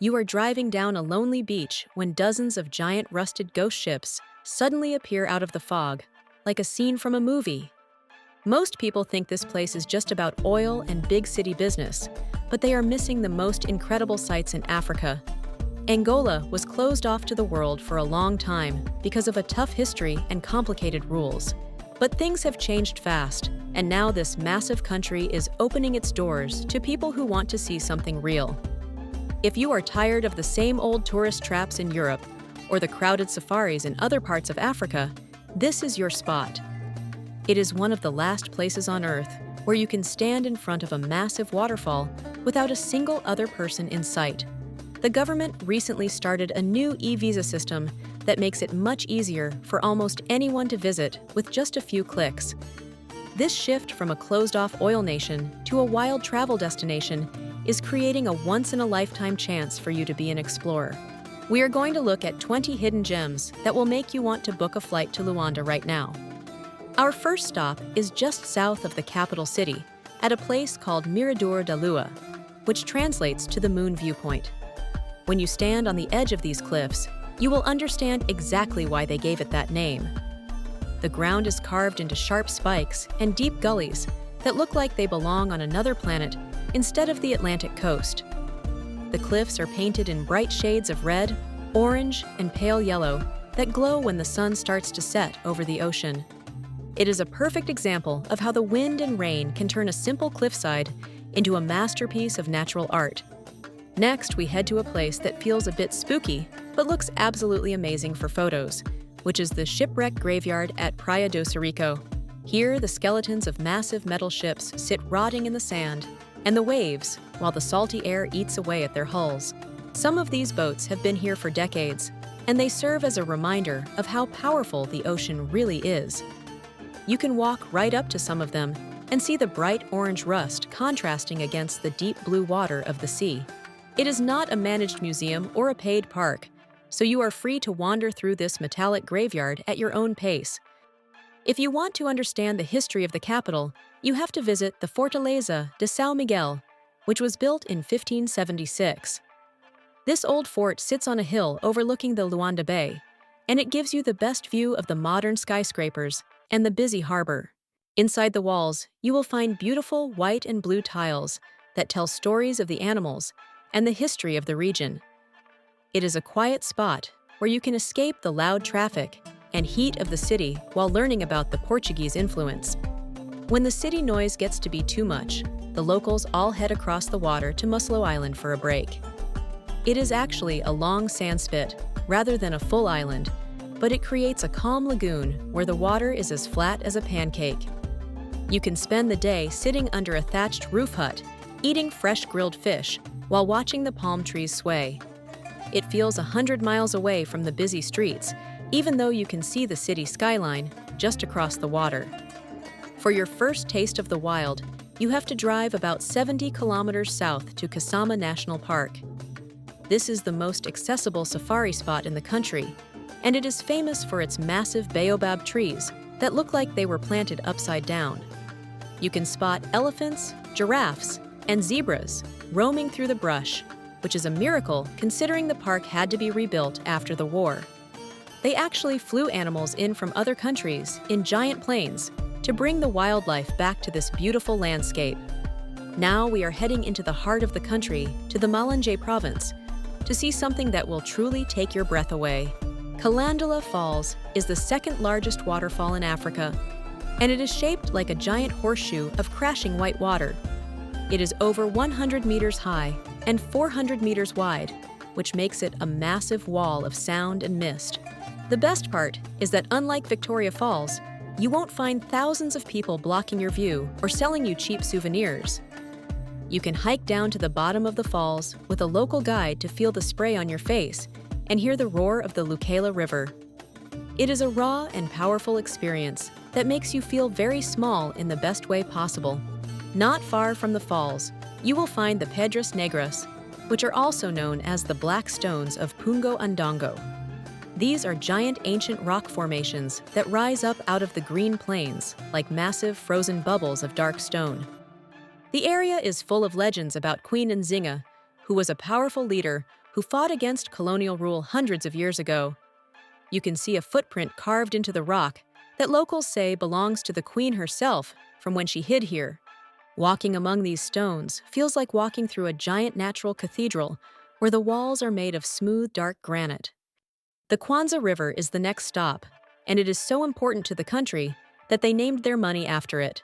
You are driving down a lonely beach when dozens of giant rusted ghost ships suddenly appear out of the fog, like a scene from a movie. Most people think this place is just about oil and big city business, but they are missing the most incredible sights in Africa. Angola was closed off to the world for a long time because of a tough history and complicated rules. But things have changed fast, and now this massive country is opening its doors to people who want to see something real. If you are tired of the same old tourist traps in Europe or the crowded safaris in other parts of Africa, this is your spot. It is one of the last places on Earth where you can stand in front of a massive waterfall without a single other person in sight. The government recently started a new e-visa system that makes it much easier for almost anyone to visit with just a few clicks. This shift from a closed-off oil nation to a wild travel destination is creating a once-in-a-lifetime chance for you to be an explorer. We are going to look at 20 hidden gems that will make you want to book a flight to Luanda right now. Our first stop is just south of the capital city, at a place called Mirador da Lua, which translates to the moon viewpoint. When you stand on the edge of these cliffs, you will understand exactly why they gave it that name. The ground is carved into sharp spikes and deep gullies that look like they belong on another planet instead of the Atlantic coast. The cliffs are painted in bright shades of red, orange, and pale yellow that glow when the sun starts to set over the ocean. It is a perfect example of how the wind and rain can turn a simple cliffside into a masterpiece of natural art. Next, we head to a place that feels a bit spooky, but looks absolutely amazing for photos, which is the shipwreck graveyard at Praia do Sirico. Here, the skeletons of massive metal ships sit rotting in the sand, and the waves, while the salty air eats away at their hulls. Some of these boats have been here for decades, and they serve as a reminder of how powerful the ocean really is. You can walk right up to some of them and see the bright orange rust contrasting against the deep blue water of the sea. It is not a managed museum or a paid park, so you are free to wander through this metallic graveyard at your own pace. If you want to understand the history of the capital, you have to visit the Fortaleza de São Miguel, which was built in 1576. This old fort sits on a hill overlooking the Luanda Bay, and it gives you the best view of the modern skyscrapers and the busy harbor. Inside the walls, you will find beautiful white and blue tiles that tell stories of the animals and the history of the region. It is a quiet spot where you can escape the loud traffic and heat of the city while learning about the Portuguese influence. When the city noise gets to be too much, the locals all head across the water to Muslo Island for a break. It is actually a long sand spit rather than a full island, but it creates a calm lagoon where the water is as flat as a pancake. You can spend the day sitting under a thatched roof hut, eating fresh grilled fish while watching the palm trees sway. It feels 100 miles away from the busy streets, even though you can see the city skyline just across the water. For your first taste of the wild, you have to drive about 70 kilometers south to Kissama National Park. This is the most accessible safari spot in the country, and it is famous for its massive baobab trees that look like they were planted upside down. You can spot elephants, giraffes, and zebras roaming through the brush, which is a miracle considering the park had to be rebuilt after the war. They actually flew animals in from other countries in giant planes to bring the wildlife back to this beautiful landscape. Now we are heading into the heart of the country, to the Malanje province, to see something that will truly take your breath away. Kalandula Falls is the second largest waterfall in Africa, and it is shaped like a giant horseshoe of crashing white water. It is over 100 meters high and 400 meters wide, which makes it a massive wall of sound and mist. The best part is that unlike Victoria Falls, you won't find thousands of people blocking your view or selling you cheap souvenirs. You can hike down to the bottom of the falls with a local guide to feel the spray on your face and hear the roar of the Lucala River. It is a raw and powerful experience that makes you feel very small in the best way possible. Not far from the falls, you will find the Pedras Negras, which are also known as the Black Stones of Pungo Andongo. These are giant ancient rock formations that rise up out of the green plains like massive frozen bubbles of dark stone. The area is full of legends about Queen Nzinga, who was a powerful leader who fought against colonial rule hundreds of years ago. You can see a footprint carved into the rock that locals say belongs to the queen herself from when she hid here. Walking among these stones feels like walking through a giant natural cathedral where the walls are made of smooth, dark granite. The Kwanza River is the next stop, and it is so important to the country that they named their money after it.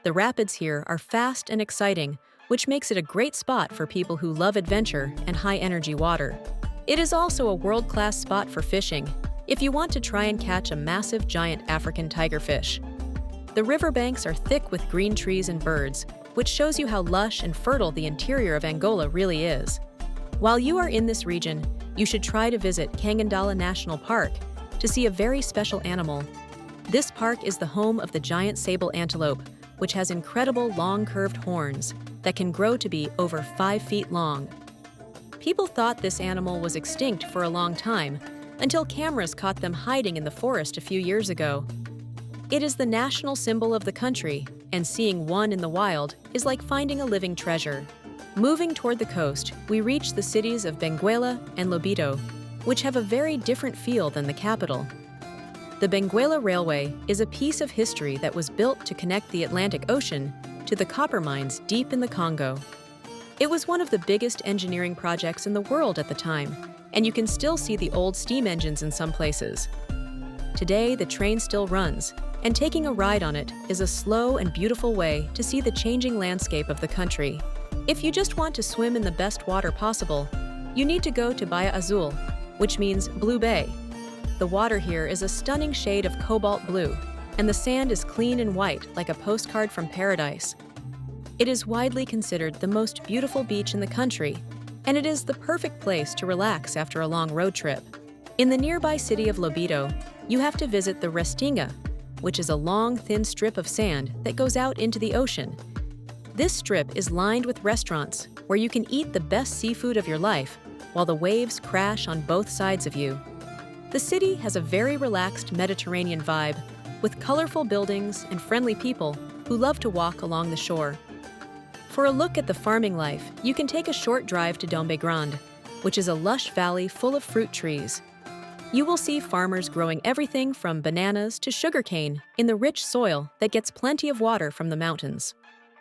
The rapids here are fast and exciting, which makes it a great spot for people who love adventure and high-energy water. It is also a world-class spot for fishing if you want to try and catch a massive giant African tigerfish. The riverbanks are thick with green trees and birds, which shows you how lush and fertile the interior of Angola really is. While you are in this region, you should try to visit Kalandula National Park to see a very special animal. This park is the home of the giant sable antelope, which has incredible long curved horns that can grow to be over 5 feet long. People thought this animal was extinct for a long time, until cameras caught them hiding in the forest a few years ago. It is the national symbol of the country, and seeing one in the wild is like finding a living treasure. Moving toward the coast, we reach the cities of Benguela and Lobito, which have a very different feel than the capital. The Benguela Railway is a piece of history that was built to connect the Atlantic Ocean to the copper mines deep in the Congo. It was one of the biggest engineering projects in the world at the time, and you can still see the old steam engines in some places. Today, the train still runs, and taking a ride on it is a slow and beautiful way to see the changing landscape of the country. If you just want to swim in the best water possible, you need to go to Baía Azul, which means Blue Bay. The water here is a stunning shade of cobalt blue, and the sand is clean and white like a postcard from paradise. It is widely considered the most beautiful beach in the country, and it is the perfect place to relax after a long road trip. In the nearby city of Lobito, you have to visit the Restinga, which is a long, thin strip of sand that goes out into the ocean. This strip is lined with restaurants where you can eat the best seafood of your life while the waves crash on both sides of you. The city has a very relaxed Mediterranean vibe with colorful buildings and friendly people who love to walk along the shore. For a look at the farming life, you can take a short drive to Dombe Grande, which is a lush valley full of fruit trees. You will see farmers growing everything from bananas to sugarcane in the rich soil that gets plenty of water from the mountains.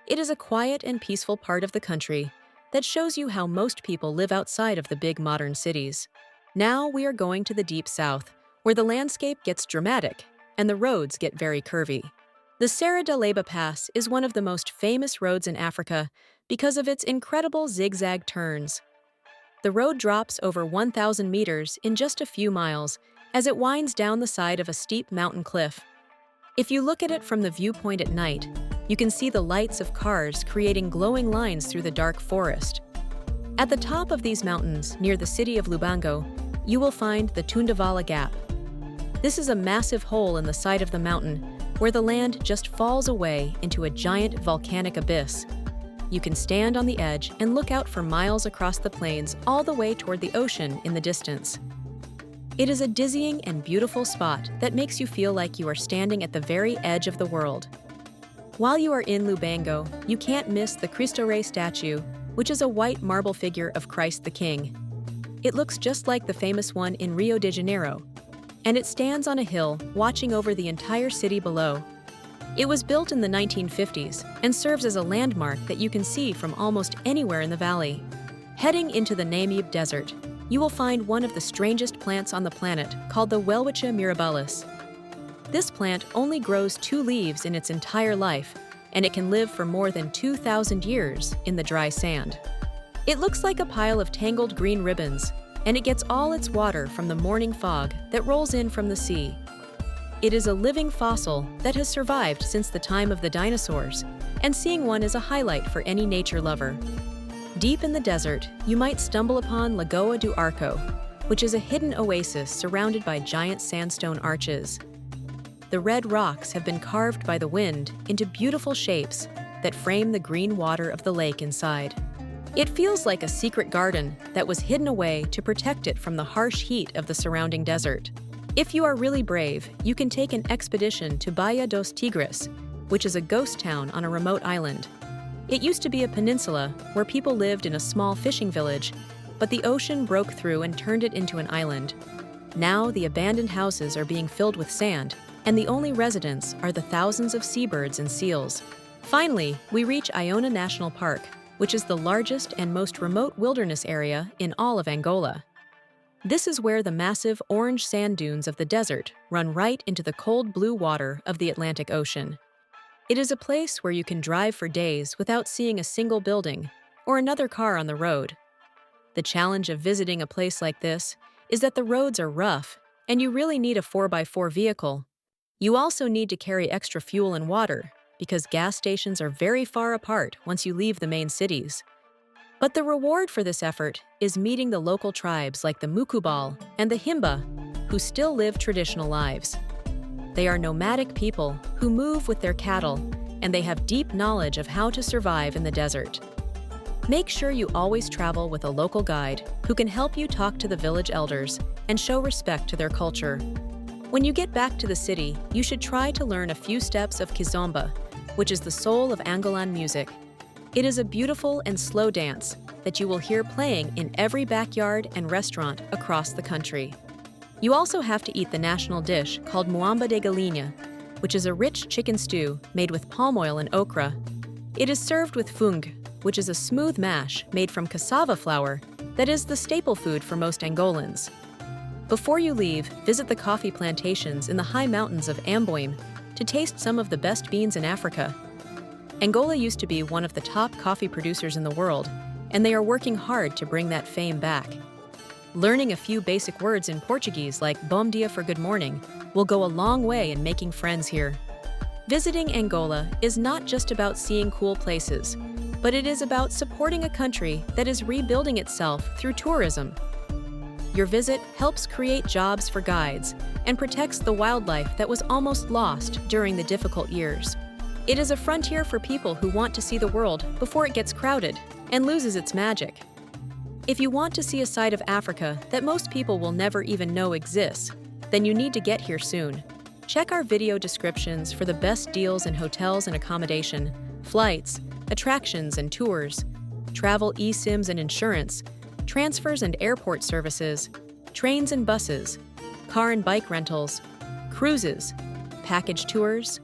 It is a quiet and peaceful part of the country that shows you how most people live outside of the big modern cities. Now we are going to the deep south, where the landscape gets dramatic and the roads get very curvy. The Serra da Leba Pass is one of the most famous roads in Africa because of its incredible zigzag turns. The road drops over 1,000 meters in just a few miles as it winds down the side of a steep mountain cliff. If you look at it from the viewpoint at night, you can see the lights of cars creating glowing lines through the dark forest. At the top of these mountains, near the city of Lubango, you will find the Tundavala Gap. This is a massive hole in the side of the mountain where the land just falls away into a giant volcanic abyss. You can stand on the edge and look out for miles across the plains all the way toward the ocean in the distance. It is a dizzying and beautiful spot that makes you feel like you are standing at the very edge of the world. While you are in Lubango, you can't miss the Cristo Rei statue, which is a white marble figure of Christ the King. It looks just like the famous one in Rio de Janeiro, and it stands on a hill watching over the entire city below. It was built in the 1950s and serves as a landmark that you can see from almost anywhere in the valley. Heading into the Namib Desert, you will find one of the strangest plants on the planet called the Welwitschia mirabilis. This plant only grows 2 leaves in its entire life, and it can live for more than 2,000 years in the dry sand. It looks like a pile of tangled green ribbons, and it gets all its water from the morning fog that rolls in from the sea. It is a living fossil that has survived since the time of the dinosaurs, and seeing one is a highlight for any nature lover. Deep in the desert, you might stumble upon Lagoa do Arco, which is a hidden oasis surrounded by giant sandstone arches. The red rocks have been carved by the wind into beautiful shapes that frame the green water of the lake inside. It feels like a secret garden that was hidden away to protect it from the harsh heat of the surrounding desert. If you are really brave, you can take an expedition to Baía dos Tigres, which is a ghost town on a remote island. It used to be a peninsula where people lived in a small fishing village, but the ocean broke through and turned it into an island. Now, the abandoned houses are being filled with sand, and the only residents are the thousands of seabirds and seals. Finally, we reach Iona National Park, which is the largest and most remote wilderness area in all of Angola. This is where the massive orange sand dunes of the desert run right into the cold blue water of the Atlantic Ocean. It is a place where you can drive for days without seeing a single building or another car on the road. The challenge of visiting a place like this is that the roads are rough, and you really need a 4x4 vehicle. You also need to carry extra fuel and water, because gas stations are very far apart once you leave the main cities. But the reward for this effort is meeting the local tribes like the Mukubal and the Himba, who still live traditional lives. They are nomadic people who move with their cattle, and they have deep knowledge of how to survive in the desert. Make sure you always travel with a local guide who can help you talk to the village elders and show respect to their culture. When you get back to the city, you should try to learn a few steps of kizomba, which is the soul of Angolan music. It is a beautiful and slow dance that you will hear playing in every backyard and restaurant across the country. You also have to eat the national dish called muamba de galinha, which is a rich chicken stew made with palm oil and okra. It is served with fung, which is a smooth mash made from cassava flour that is the staple food for most Angolans. Before you leave, visit the coffee plantations in the high mountains of Amboim to taste some of the best beans in Africa. Angola used to be one of the top coffee producers in the world, and they are working hard to bring that fame back. Learning a few basic words in Portuguese like bom dia for good morning will go a long way in making friends here. Visiting Angola is not just about seeing cool places, but it is about supporting a country that is rebuilding itself through tourism. Your visit helps create jobs for guides and protects the wildlife that was almost lost during the difficult years. It is a frontier for people who want to see the world before it gets crowded and loses its magic. If you want to see a side of Africa that most people will never even know exists, then you need to get here soon. Check our video descriptions for the best deals in hotels and accommodation, flights, attractions and tours, travel eSIMs and insurance, transfers and airport services, trains and buses, car and bike rentals, cruises, package tours,